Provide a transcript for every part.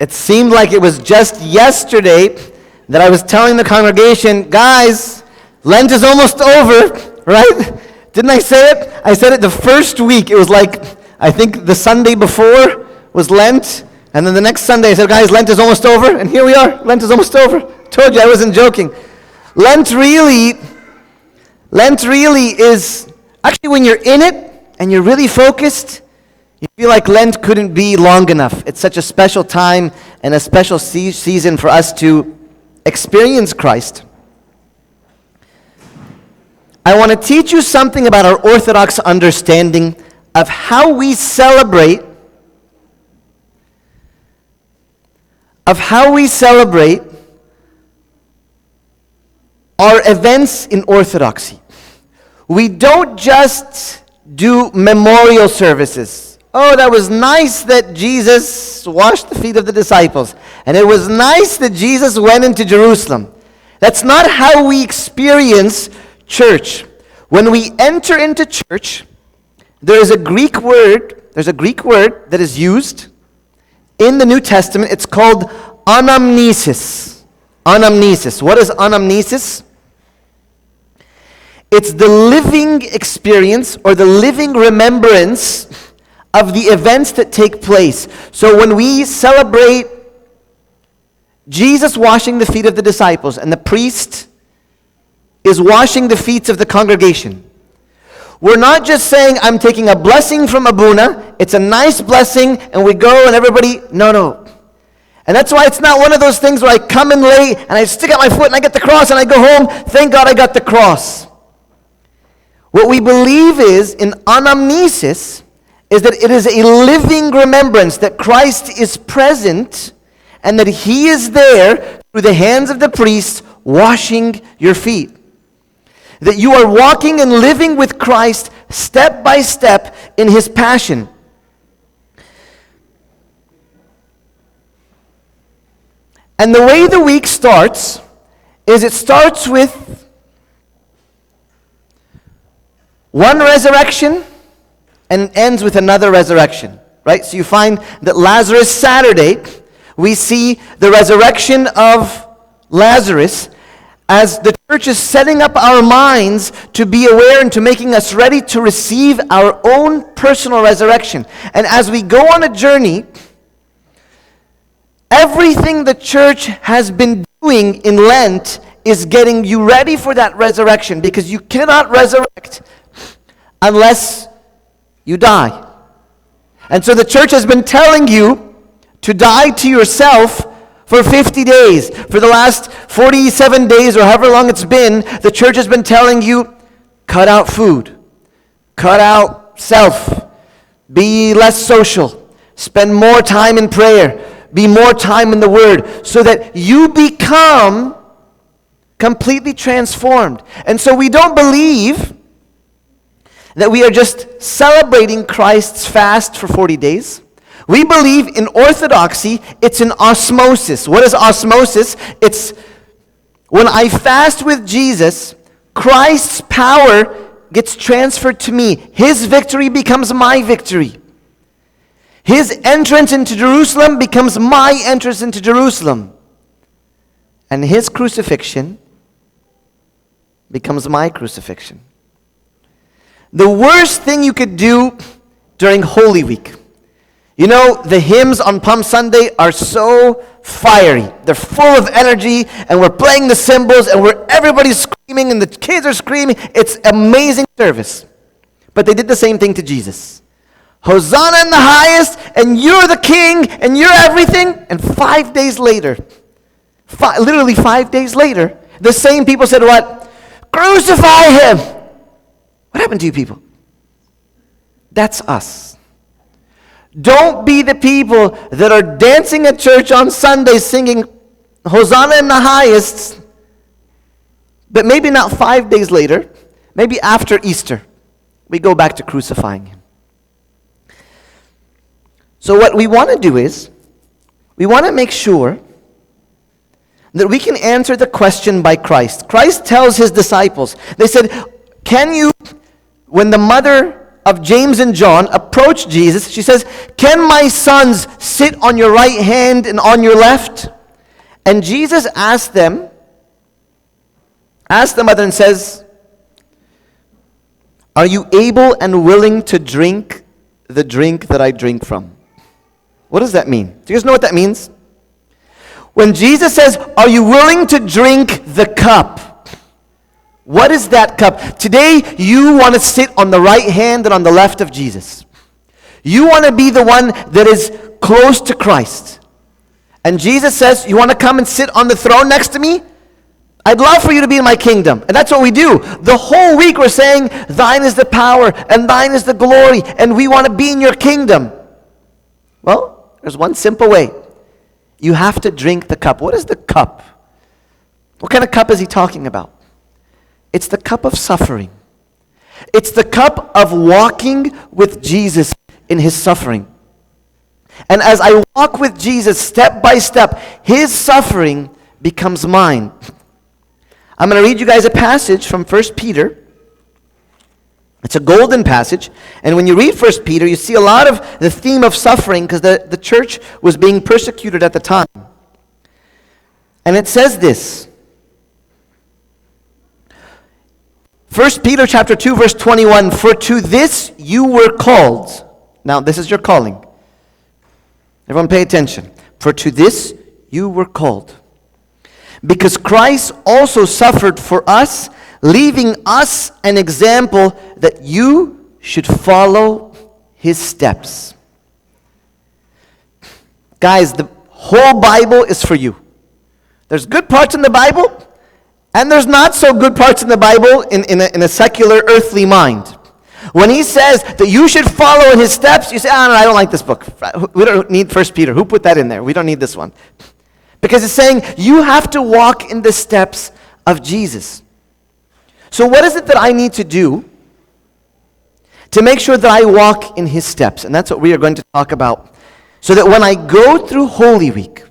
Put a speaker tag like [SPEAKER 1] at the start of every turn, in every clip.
[SPEAKER 1] It seemed like it was just yesterday that I was telling the congregation, guys, Lent is almost over, right? Didn't I say it? I said it the first week. It was like, I think the Sunday before was Lent, and then the next Sunday I said, guys, Lent is almost over, and here we are. Lent is almost over. Told you I wasn't joking. Lent really is, actually when you're in it and you're really focused, you feel like Lent couldn't be long enough. It's such a special time and a special season for us to experience Christ. I want to teach you something about our Orthodox understanding of how we celebrate our events in Orthodoxy. We don't just do memorial services. Oh, that was nice that Jesus washed the feet of the disciples. And it was nice that Jesus went into Jerusalem. That's not how we experience church. When we enter into church, there's a Greek word that is used in the New Testament. It's called anamnesis. Anamnesis. What is anamnesis? It's the living experience or the living remembrance of the events that take place. So when we celebrate Jesus washing the feet of the disciples and the priest is washing the feet of the congregation, we're not just saying, I'm taking a blessing from Abuna, it's a nice blessing, and we go and everybody, no. And that's why it's not one of those things where I come in late and I stick out my foot and I get the cross and I go home, thank God I got the cross. What we believe is, in anamnesis, is that it is a living remembrance that Christ is present and that He is there through the hands of the priest washing your feet. That you are walking and living with Christ step by step in His passion. And the way the week starts is it starts with one resurrection and ends with another resurrection, right? So you find that Lazarus Saturday, we see the resurrection of Lazarus as the church is setting up our minds to be aware and to making us ready to receive our own personal resurrection. And as we go on a journey, everything the church has been doing in Lent is getting you ready for that resurrection, because you cannot resurrect unless you die. And so the church has been telling you to die to yourself for 50 days. For the last 47 days or however long it's been, the church has been telling you, cut out food, cut out self, be less social, spend more time in prayer, be more time in the Word, so that you become completely transformed. And so we don't believe that we are just celebrating Christ's fast for 40 days. We believe in orthodoxy, it's an osmosis. What is osmosis? It's when I fast with Jesus, Christ's power gets transferred to me. His victory becomes my victory. His entrance into Jerusalem becomes my entrance into Jerusalem. And His crucifixion becomes my crucifixion. The worst thing you could do during Holy Week. You know, the hymns on Palm Sunday are so fiery. They're full of energy, and we're playing the cymbals, and everybody's screaming, and the kids are screaming. It's amazing service. But they did the same thing to Jesus. Hosanna in the highest, and you're the king, and you're everything. And 5 days later, literally 5 days later, the same people said what? Crucify Him! What happened to you people? That's us. Don't be the people that are dancing at church on Sunday singing Hosanna in the highest, but maybe not 5 days later, maybe after Easter, we go back to crucifying Him. So what we want to do is, we want to make sure that we can answer the question by Christ. Christ tells His disciples, they said, can you, when the mother of James and John approach Jesus. She says, "Can my sons sit on your right hand and on your left?" And Jesus asked them mother and says, "Are you able and willing to drink the drink that I drink from?" What does that mean? Do you guys know what that means? When Jesus says, "Are you willing to drink the cup?" What is that cup? Today, you want to sit on the right hand and on the left of Jesus. You want to be the one that is close to Christ. And Jesus says, "You want to come and sit on the throne next to me? I'd love for you to be in my kingdom." And that's what we do. The whole week we're saying, "Thine is the power and thine is the glory, and we want to be in your kingdom." Well, there's one simple way. You have to drink the cup. What is the cup? What kind of cup is he talking about? It's the cup of suffering. It's the cup of walking with Jesus in his suffering. And as I walk with Jesus step by step, his suffering becomes mine. I'm going to read you guys a passage from 1 Peter. It's a golden passage. And when you read 1 Peter, you see a lot of the theme of suffering because the church was being persecuted at the time. And it says this. 1 Peter chapter 2, verse 21, "For to this you were called." Now, this is your calling. Everyone pay attention. "For to this you were called. Because Christ also suffered for us, leaving us an example that you should follow his steps." Guys, the whole Bible is for you. There's good parts in the Bible, and there's not so good parts in the Bible in a secular, earthly mind. When he says that you should follow in his steps, you say, "Oh, no, I don't like this book. We don't need 1 Peter. Who put that in there? We don't need this one." Because it's saying you have to walk in the steps of Jesus. So what is it that I need to do to make sure that I walk in his steps? And that's what we are going to talk about. So that when I go through Holy Week,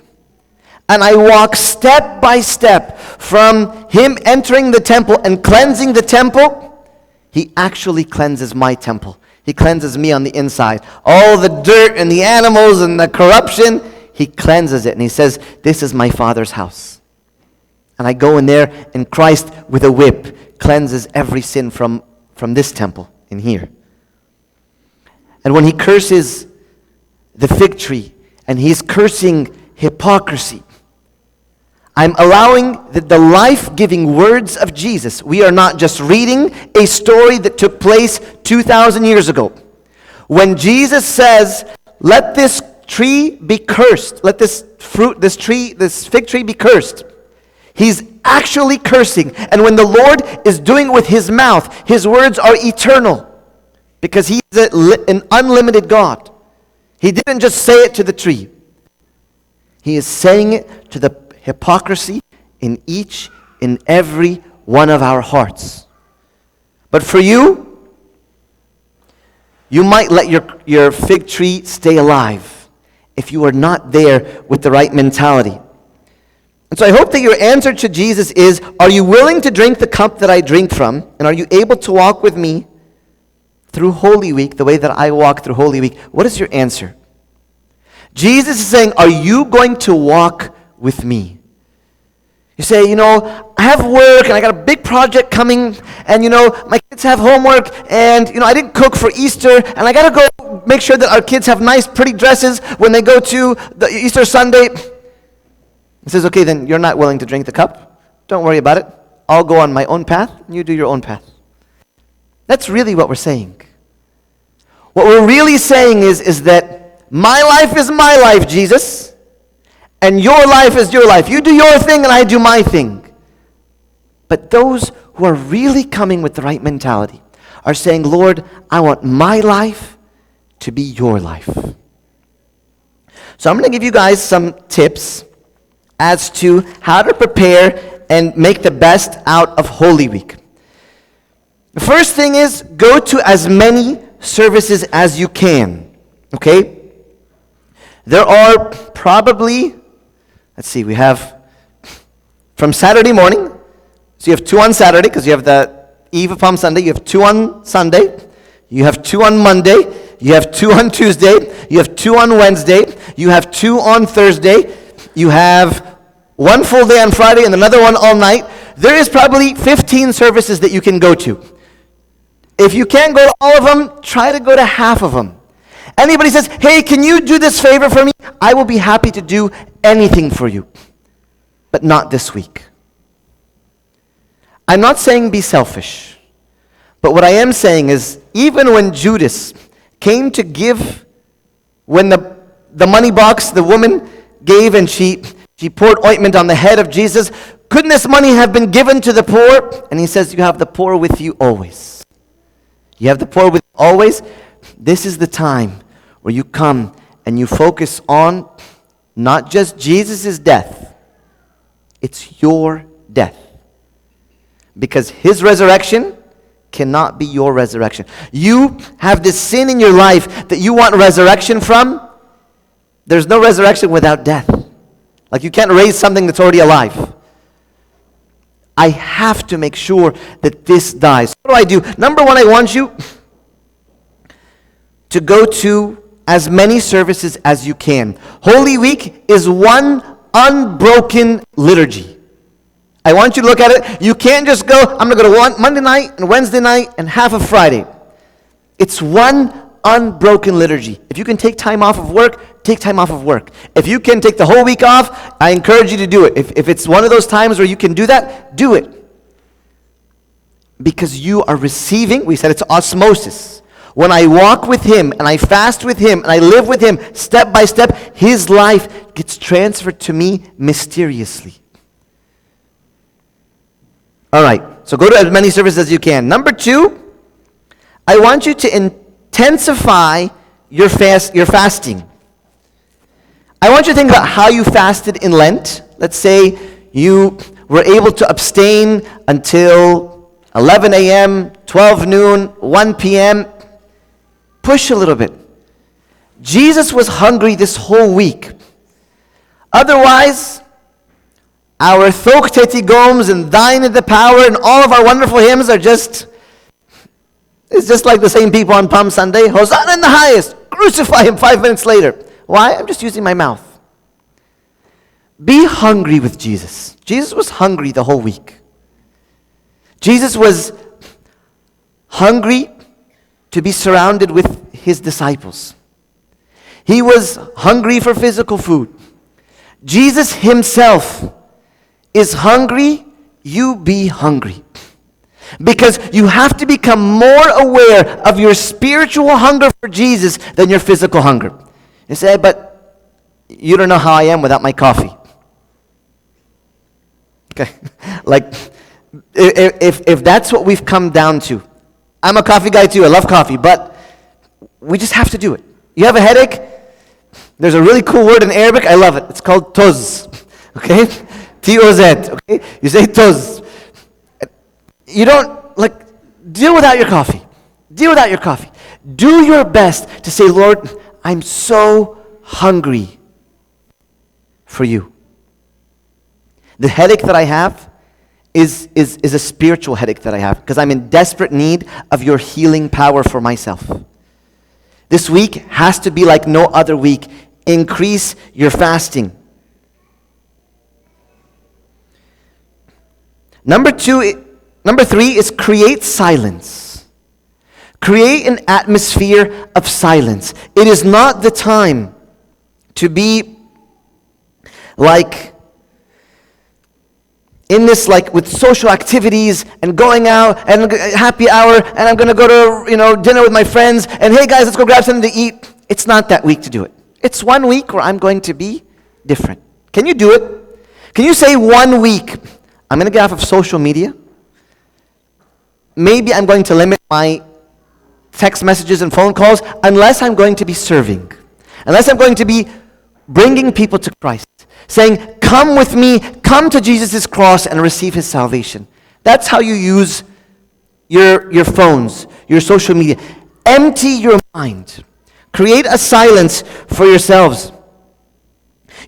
[SPEAKER 1] and I walk step by step from him entering the temple and cleansing the temple, he actually cleanses my temple. He cleanses me on the inside. All the dirt and the animals and the corruption, he cleanses it. And he says, "This is my Father's house." And I go in there, and Christ with a whip cleanses every sin from this temple in here. And when he curses the fig tree, and he's cursing hypocrisy, I'm allowing the life-giving words of Jesus. We are not just reading a story that took place 2,000 years ago. When Jesus says, "Let this tree be cursed, let this fig tree be cursed," he's actually cursing. And when the Lord is doing it with his mouth, his words are eternal. Because he is an unlimited God. He didn't just say it to the tree. He is saying it to the hypocrisy in each and every one of our hearts. But for you, you might let your fig tree stay alive if you are not there with the right mentality. And so I hope that your answer to Jesus is, are you willing to drink the cup that I drink from? And are you able to walk with me through Holy Week the way that I walk through Holy Week? What is your answer? Jesus is saying, are you going to walk with me? You say, I have work and I got a big project coming, and my kids have homework, and I didn't cook for Easter, and I got to go make sure that our kids have nice pretty dresses when they go to the Easter Sunday. He says, okay, then you're not willing to drink the cup. Don't worry about it. I'll go on my own path, and you do your own path. That's really what we're saying. What we're really saying is that my life is my life, Jesus, and your life is your life. You do your thing and I do my thing. But those who are really coming with the right mentality are saying, Lord, I want my life to be your life. So I'm going to give you guys some tips as to how to prepare and make the best out of Holy Week. The first thing is go to as many services as you can. Okay? There are probably, we have from Saturday morning, so you have 2 on Saturday because you have the Eve of Palm Sunday, you have 2 on Sunday, You have 2 on Monday. You have 2 on Tuesday. You have 2 on Wednesday. You have 2 on Thursday. You have 1 full day on Friday and another one all night. There is probably 15 services that you can go to. If you can't go to all of them, try to go to half of them. Anybody says, hey, can you do this favor for me? I will be happy to do anything for you, but not this week. I'm not saying be selfish, but what I am saying is, even when Judas came to give, when the money box, the woman gave and she poured ointment on the head of Jesus, couldn't this money have been given to the poor? And he says, you have the poor with you always. You have the poor with you always. This is the time where you come and you focus on not just Jesus' death, it's your death. Because his resurrection cannot be your resurrection. You have this sin in your life that you want resurrection from. There's no resurrection without death. Like you can't raise something that's already alive. I have to make sure that this dies. What do? Number one, I want you to go to as many services as you can. Holy Week is one unbroken liturgy. I want you to look at it. You can't just go, I'm going to go to one Monday night and Wednesday night and half of Friday. It's one unbroken liturgy. If you can take time off of work, take time off of work. If you can take the whole week off, I encourage you to do it. If it's one of those times where you can do that, do it. Because you are receiving, we said it's osmosis. When I walk with him and I fast with him and I live with him step by step, his life gets transferred to me mysteriously. All right, so go to as many services as you can. Number two, I want you to intensify your fasting. I want you to think about how you fasted in Lent. Let's say you were able to abstain until 11 a.m., 12 noon, 1 p.m. Push a little bit. Jesus was hungry this whole week. Otherwise, our Thok Teti Gomes and Thine is the Power and all of our wonderful hymns are just, it's just like the same people on Palm Sunday. Hosanna in the highest. Crucify him 5 minutes later. Why? I'm just using my mouth. Be hungry with Jesus. Jesus was hungry the whole week. Jesus was hungry to be surrounded with his disciples. He was hungry for physical food. Jesus himself is hungry. You be hungry. Because you have to become more aware of your spiritual hunger for Jesus than your physical hunger. You say, but you don't know how I am without my coffee. Okay, like if that's what we've come down to. I'm a coffee guy too, I love coffee, but we just have to do it. You have a headache? There's a really cool word in Arabic, I love it. It's called toz, okay? T-O-Z, okay? You say toz. You don't, deal without your coffee. Deal without your coffee. Do your best to say, Lord, I'm so hungry for you. The headache that I have is a spiritual headache that I have because I'm in desperate need of your healing power for myself. This week has to be like no other week. Increase your fasting. Number three is create silence. Create an atmosphere of silence. It is not the time to be in this with social activities and going out and happy hour and I'm going to go to dinner with my friends and hey guys, let's go grab something to eat. It's not that week to do it. It's 1 week where I'm going to be different. Can you do it? Can you say 1 week, I'm going to get off of social media? Maybe I'm going to limit my text messages and phone calls unless I'm going to be serving. Unless I'm going to be bringing people to Christ. Saying, come with me, come to Jesus' cross and receive his salvation. That's how you use your phones, your social media. Empty your mind. Create a silence for yourselves.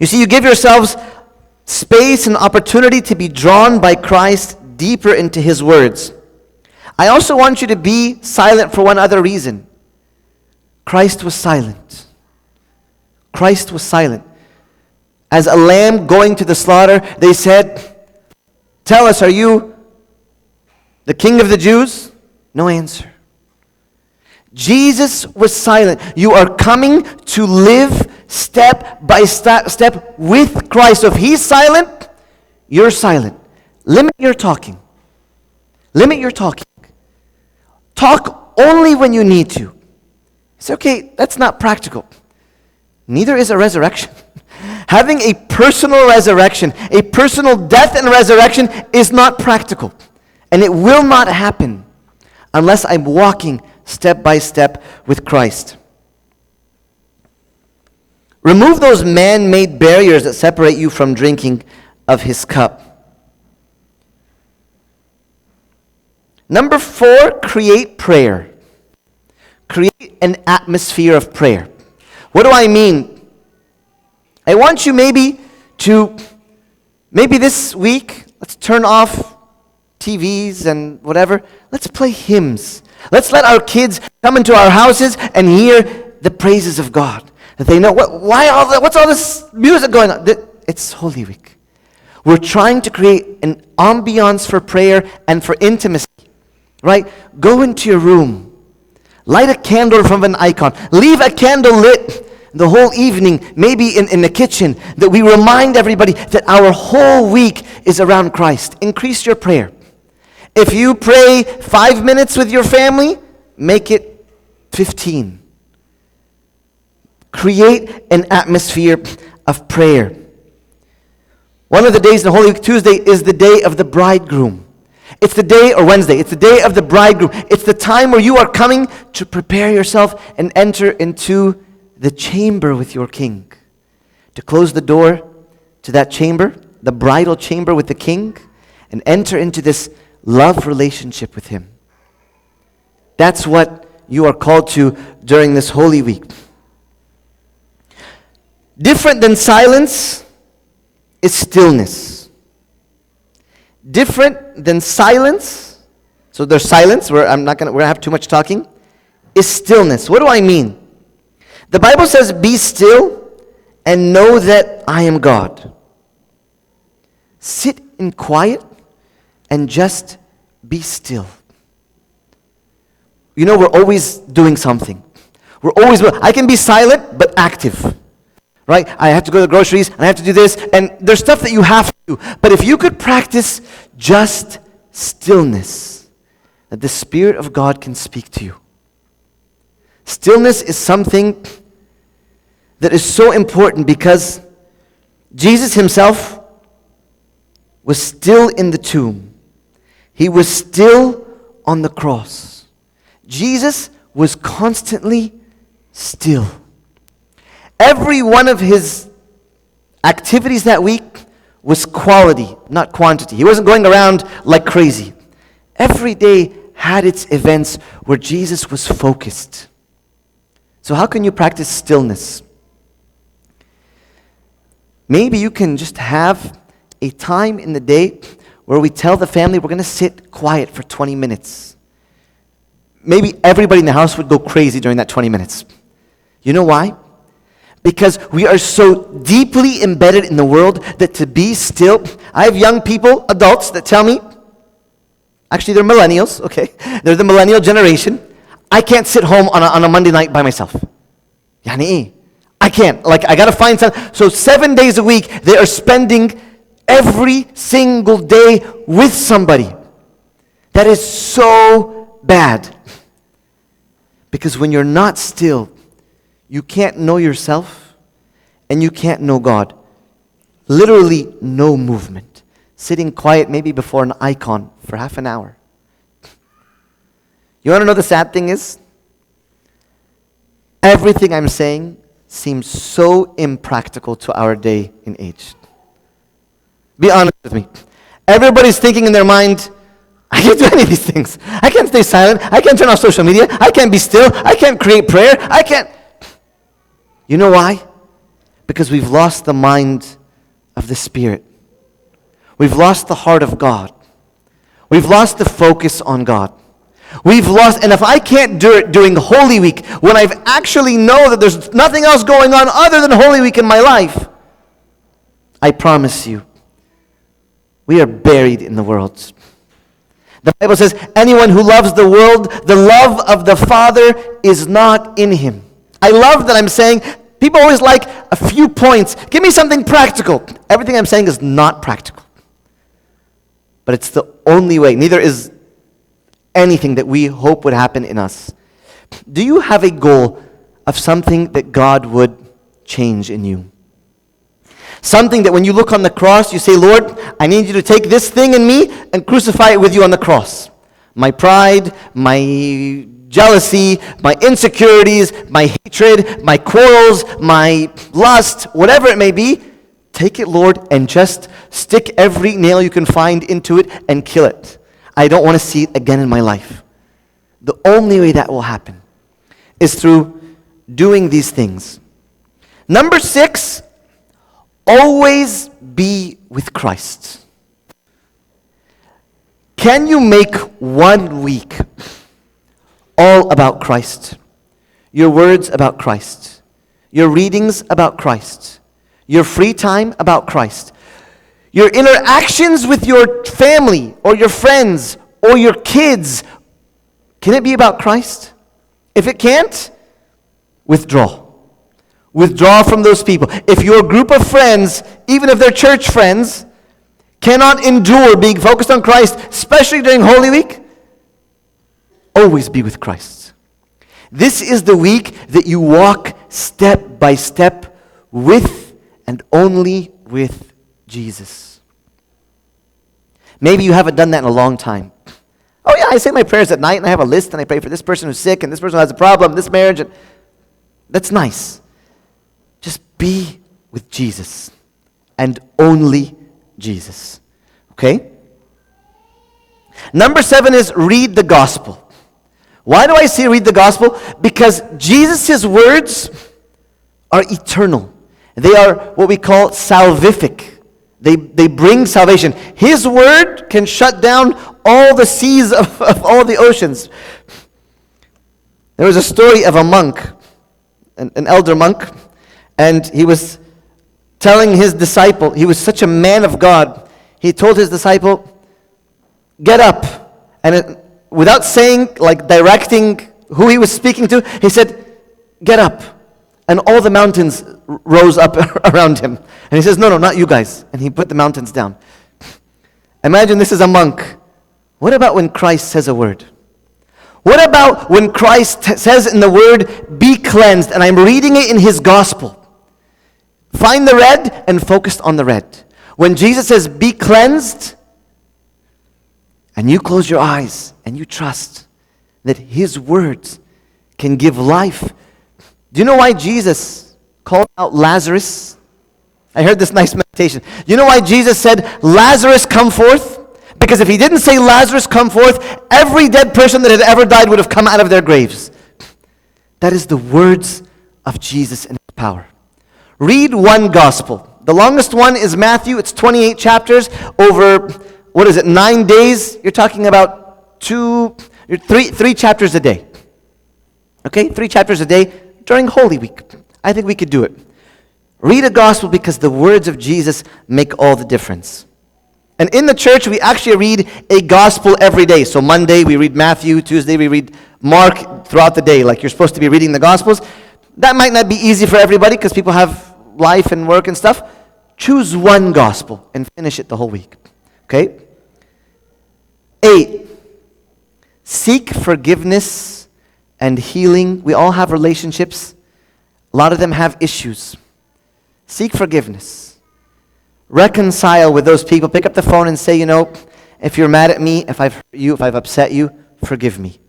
[SPEAKER 1] You see, you give yourselves space and opportunity to be drawn by Christ deeper into his words. I also want you to be silent for one other reason. Christ was silent. Christ was silent. As a lamb going to the slaughter, they said, "Tell us, are you the King of the Jews?" No answer. Jesus was silent. You are coming to live step by step with Christ. So if He's silent, you're silent. Limit your talking. Limit your talking. Talk only when you need to. It's okay, that's not practical. Neither is a resurrection. Having a personal resurrection, a personal death and resurrection is not practical. And it will not happen unless I'm walking step by step with Christ. Remove those man-made barriers that separate you from drinking of His cup. Number 4, create prayer. Create an atmosphere of prayer. What do I mean? I want you maybe this week, let's turn off TVs and whatever. Let's play hymns. Let's let our kids come into our houses and hear the praises of God. That they know, what's all this music going on? It's Holy Week. We're trying to create an ambiance for prayer and for intimacy. Right? Go into your room. Light a candle from an icon. Leave a candle lit the whole evening, maybe in the kitchen, that we remind everybody that our whole week is around Christ. Increase your prayer. If you pray 5 minutes with your family, make it 15. Create an atmosphere of prayer. One of the days in Holy Week, Tuesday, is the day of the bridegroom. It's the day, or Wednesday, it's the day of the bridegroom. It's the time where you are coming to prepare yourself and enter into the chamber with your king. To close the door to that chamber, the bridal chamber with the king, and enter into this love relationship with him. That's what you are called to during this Holy Week. Different than silence is stillness. Different than silence, so there's silence, we're gonna have too much talking, is stillness. What do I mean? The Bible says, "Be still and know that I am God." Sit in quiet and just be still. You know, we're always doing something. I can be silent but active. Right? I have to go to the groceries, and I have to do this, and there's stuff that you have to do. But if you could practice just stillness, that the Spirit of God can speak to you. Stillness is something that is so important because Jesus himself was still in the tomb. He was still on the cross. Jesus was constantly still. Every one of his activities that week was quality, not quantity. He wasn't going around like crazy. Every day had its events where Jesus was focused. So how can you practice stillness? Maybe you can just have a time in the day where we tell the family we're going to sit quiet for 20 minutes. Maybe everybody in the house would go crazy during that 20 minutes. You know why? Because we are so deeply embedded in the world that to be still, I have young people, adults, that tell me, actually they're millennials, okay? They're the millennial generation. I can't sit home on a Monday night by myself. Yani, I can't. I got to find something. So 7 days a week, they are spending every single day with somebody. That is so bad. Because when you're not still, you can't know yourself, and you can't know God. Literally no movement. Sitting quiet maybe before an icon for half an hour. You want to know the sad thing is? Everything I'm saying seems so impractical to our day and age. Be honest with me. Everybody's thinking in their mind, I can't do any of these things. I can't stay silent. I can't turn off social media. I can't be still. I can't create prayer. I can't. You know why? Because we've lost the mind of the Spirit. We've lost the heart of God. We've lost the focus on God. We've lost, and if I can't do it during Holy Week, when I actually know that there's nothing else going on other than Holy Week in my life, I promise you, we are buried in the world. The Bible says, anyone who loves the world, the love of the Father is not in him. I love that I'm saying, people always like a few points. Give me something practical. Everything I'm saying is not practical. But it's the only way. Neither is anything that we hope would happen in us. Do you have a goal of something that God would change in you? Something that when you look on the cross, you say, Lord, I need you to take this thing in me and crucify it with you on the cross. My pride, my jealousy, my insecurities, my hatred, my quarrels, my lust, whatever it may be, take it, Lord, and just stick every nail you can find into it and kill it. I don't want to see it again in my life. The only way that will happen is through doing these things. Number 6, always be with Christ. Can you make 1 week all about Christ? Your words about Christ. Your readings about Christ. Your free time about Christ. Your interactions with your family or your friends or your kids, can it be about Christ? If it can't, withdraw. Withdraw from those people. If your group of friends, even if they're church friends, cannot endure being focused on Christ, especially during Holy Week, always be with Christ. This is the week that you walk step by step with and only with Jesus. Maybe you haven't done that in a long time. Oh yeah, I say my prayers at night and I have a list and I pray for this person who's sick and this person who has a problem, this marriage. And that's nice. Just be with Jesus and only Jesus. Okay? Number 7 is read the gospel. Why do I say read the gospel? Because Jesus' words are eternal. They are what we call salvific. They bring salvation. His word can shut down all the seas of all the oceans. There was a story of a monk, an elder monk, and he was telling his disciple, he was such a man of God, he told his disciple, get up. And without saying, like directing who he was speaking to, he said, get up. And all the mountains rose up around him. And he says, no, not you guys. And he put the mountains down. Imagine this is a monk. What about when Christ says a word? What about when Christ says in the word, be cleansed, and I'm reading it in his gospel. Find the red and focus on the red. When Jesus says, be cleansed, and you close your eyes and you trust that his words can give life. Do you know why Jesus called out Lazarus? I heard this nice meditation. You know why Jesus said, Lazarus, come forth? Because if he didn't say, Lazarus, come forth, every dead person that had ever died would have come out of their graves. That is the words of Jesus and his power. Read one gospel. The longest one is Matthew. It's 28 chapters over, 9 days? You're talking about three chapters a day. Okay, 3 chapters a day during Holy Week. I think we could do it. Read a gospel because the words of Jesus make all the difference. And in the church, we actually read a gospel every day. So Monday, we read Matthew. Tuesday, we read Mark throughout the day. Like you're supposed to be reading the gospels. That might not be easy for everybody because people have life and work and stuff. Choose one gospel and finish it the whole week. Okay? 8, seek forgiveness and healing. We all have relationships. A lot of them have issues. Seek forgiveness. Reconcile with those people. Pick up the phone and say, if you're mad at me, if I've hurt you, if I've upset you, forgive me.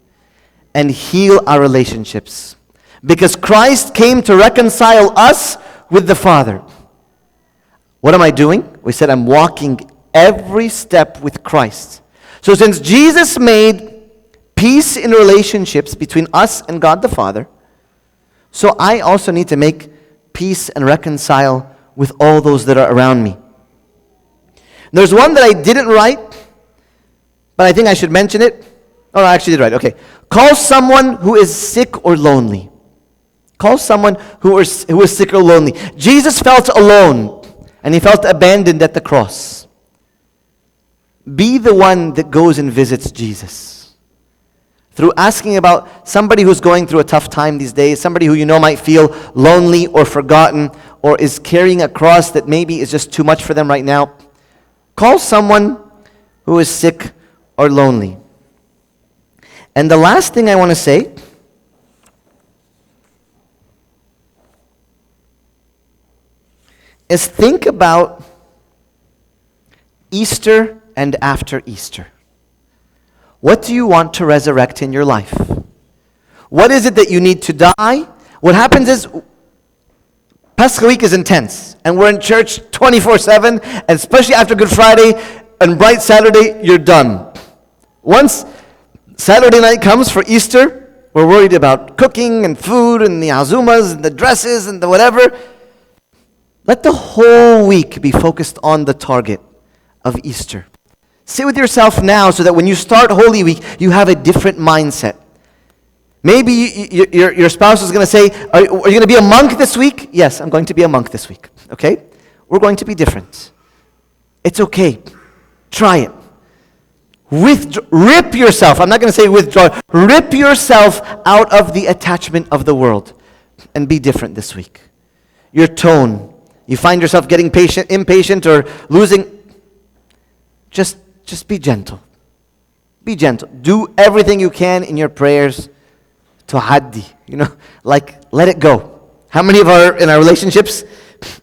[SPEAKER 1] And heal our relationships. Because Christ came to reconcile us with the Father. What am I doing? We said I'm walking every step with Christ. So since Jesus made peace in relationships between us and God the Father, so I also need to make peace and reconcile with all those that are around me. There's one that I didn't write, but I think I should mention it. Oh, I actually did right. Okay. Call someone who is sick or lonely. Call someone who is sick or lonely. Jesus felt alone, and he felt abandoned at the cross. Be the one that goes and visits Jesus. Through asking about somebody who's going through a tough time these days, somebody who you know might feel lonely or forgotten, or is carrying a cross that maybe is just too much for them right now. Call someone who is sick or lonely. And the last thing I want to say is think about Easter and after Easter. What do you want to resurrect in your life? What is it that you need to die? What happens is, Pascha week is intense, and we're in church 24/7, and especially after Good Friday and Bright Saturday, you're done. Once Saturday night comes for Easter, we're worried about cooking and food and the azumas and the dresses and the whatever. Let the whole week be focused on the target of Easter. Sit with yourself now so that when you start Holy Week, you have a different mindset. Maybe your spouse is going to say, are you going to be a monk this week? Yes, I'm going to be a monk this week. Okay? We're going to be different. It's okay. Try it. Rip yourself, I'm not going to say withdraw, rip yourself out of the attachment of the world and be different this week. Your tone, you find yourself getting impatient or losing, just be gentle. Be gentle. Do everything you can in your prayers to haddi, like let it go. How many in our relationships,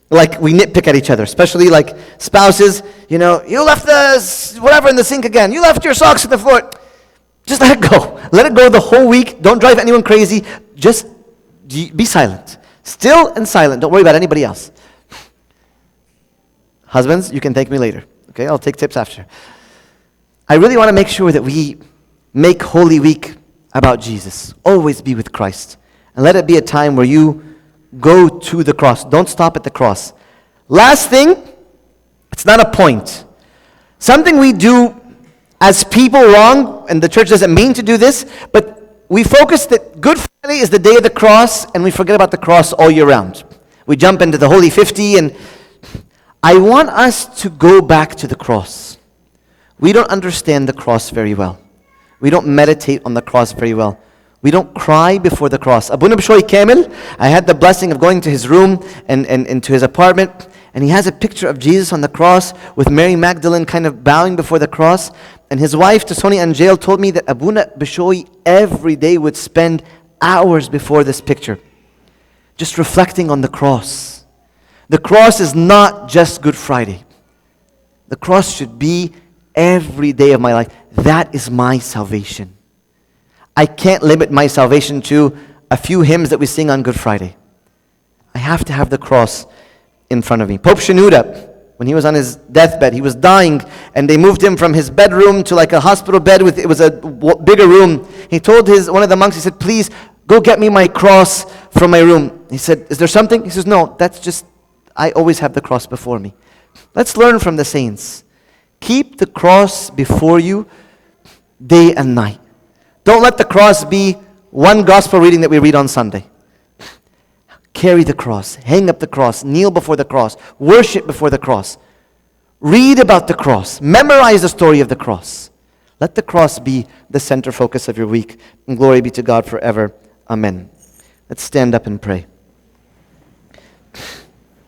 [SPEAKER 1] like we nitpick at each other, especially like spouses, you left the whatever in the sink again. You left your socks at the floor. Just let it go. Let it go the whole week. Don't drive anyone crazy. Just be silent. Still and silent. Don't worry about anybody else. Husbands, you can thank me later. Okay, I'll take tips after. I really want to make sure that we make Holy Week about Jesus. Always be with Christ. And let it be a time where you go to the cross. Don't stop at the cross. Last thing, it's not a point. Something we do as people wrong, and the church doesn't mean to do this, but we focus that Good Friday is the day of the cross, and we forget about the cross all year round. We jump into the Holy 50, and I want us to go back to the cross. We don't understand the cross very well. We don't meditate on the cross very well. We don't cry before the cross. Abuna Bishoy Kamil, I had the blessing of going to his room and to his apartment, and he has a picture of Jesus on the cross with Mary Magdalene kind of bowing before the cross. And his wife, Tasoni Angel, told me that Abuna Bishoy every day would spend hours before this picture, just reflecting on the cross. The cross is not just Good Friday. The cross should be every day of my life. That is my salvation. I can't limit my salvation to a few hymns that we sing on Good Friday. I have to have the cross in front of me. Pope Shenouda, when he was on his deathbed, he was dying, and they moved him from his bedroom to like a hospital bed it was a bigger room. He told one of the monks, he said, please go get me my cross from my room. He said, is there something? He says, no, that's just, I always have the cross before me. Let's learn from the saints. Keep the cross before you day and night. Don't let the cross be one gospel reading that we read on Sunday. Carry the cross, hang up the cross, kneel before the cross, worship before the cross. Read about the cross, memorize the story of the cross. Let the cross be the center focus of your week. And glory be to God forever. Amen. Let's stand up and pray.